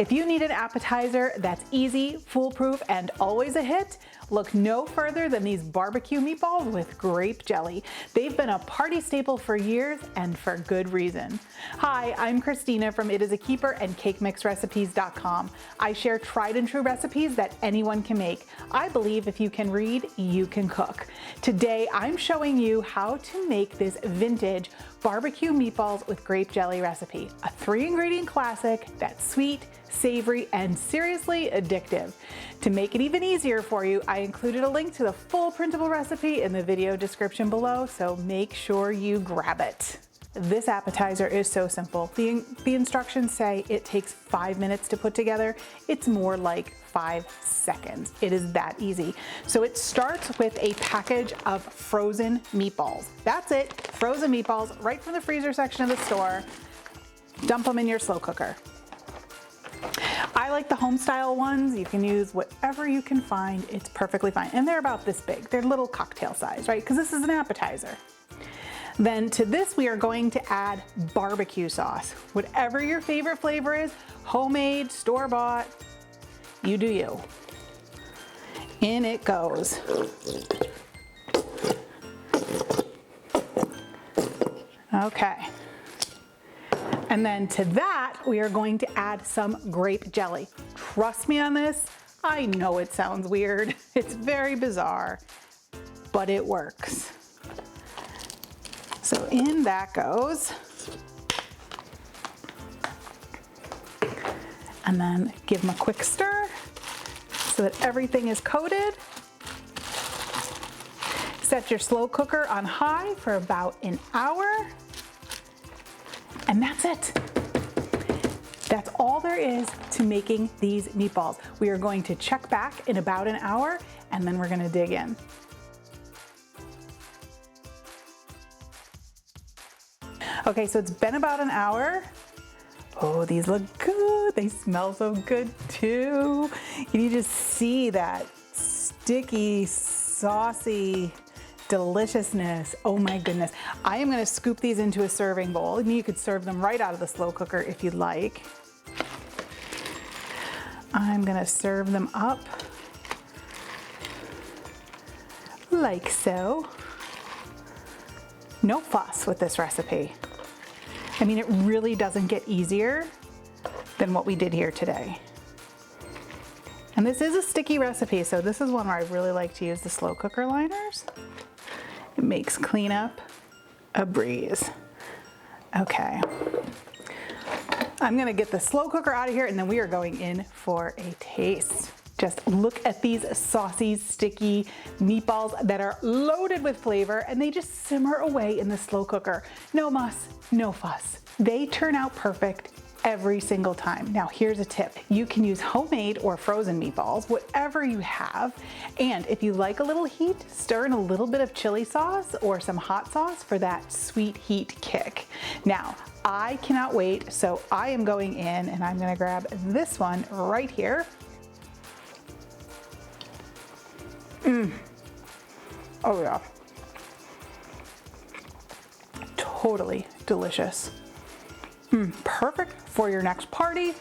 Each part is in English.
If you need an appetizer that's easy, foolproof, and always a hit, look no further than these barbecue meatballs with grape jelly. They've been a party staple for years and for good reason. Hi, I'm Christina from It Is a Keeper and CakeMixRecipes.com. I share tried and true recipes that anyone can make. I believe if you can read, you can cook. Today, I'm showing you how to make this vintage barbecue meatballs with grape jelly recipe, a 3-ingredient classic that's sweet, savory, and seriously addictive. To make it even easier for you, I included a link to the full printable recipe in the video description below, so make sure you grab it. This appetizer is so simple. The instructions say it takes 5 minutes to put together. It's more like 5 seconds. It is that easy. So it starts with a package of frozen meatballs. That's it, frozen meatballs right from the freezer section of the store. Dump them in your slow cooker. I like the home style ones. You can use whatever you can find. It's perfectly fine. And they're about this big. They're little cocktail size, right? Because this is an appetizer. Then to this, we are going to add barbecue sauce. Whatever your favorite flavor is, homemade, store-bought, you do you. In it goes. Okay. And then to that, we are going to add some grape jelly. Trust me on this, I know it sounds weird. It's very bizarre, but it works. So in that goes. And then give them a quick stir so that everything is coated. Set your slow cooker on high for about an hour. And that's it. That's all there is to making these meatballs. We are going to check back in about an hour and then we're gonna dig in. Okay, so it's been about an hour. Oh, these look good. They smell so good too. You just see that sticky, saucy deliciousness. Oh my goodness. I am gonna scoop these into a serving bowl. I mean, you could serve them right out of the slow cooker if you'd like. I'm gonna serve them up like so. No fuss with this recipe. I mean, it really doesn't get easier than what we did here today. And this is a sticky recipe, so this is one where I really like to use the slow cooker liners. It makes cleanup a breeze. Okay. I'm gonna get the slow cooker out of here and then we are going in for a taste. Just look at these saucy, sticky meatballs that are loaded with flavor and they just simmer away in the slow cooker. No muss, no fuss. They turn out perfect every single time. Now here's a tip. You can use homemade or frozen meatballs, whatever you have. And if you like a little heat, stir in a little bit of chili sauce or some hot sauce for that sweet heat kick. Now, I cannot wait, so I am going in and I'm gonna grab this one right here. Oh yeah. Totally delicious. Perfect for your next party,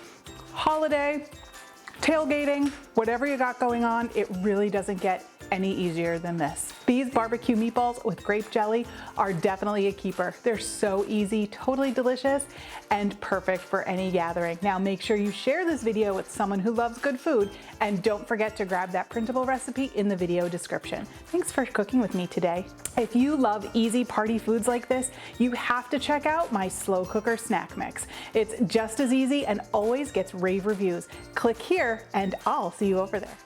holiday, tailgating, whatever you got going on. It really doesn't get any easier than this. These barbecue meatballs with grape jelly are definitely a keeper. They're so easy, totally delicious, and perfect for any gathering. Now make sure you share this video with someone who loves good food, and don't forget to grab that printable recipe in the video description. Thanks for cooking with me today. If you love easy party foods like this, you have to check out my slow cooker snack mix. It's just as easy and always gets rave reviews. Click here and I'll see you over there.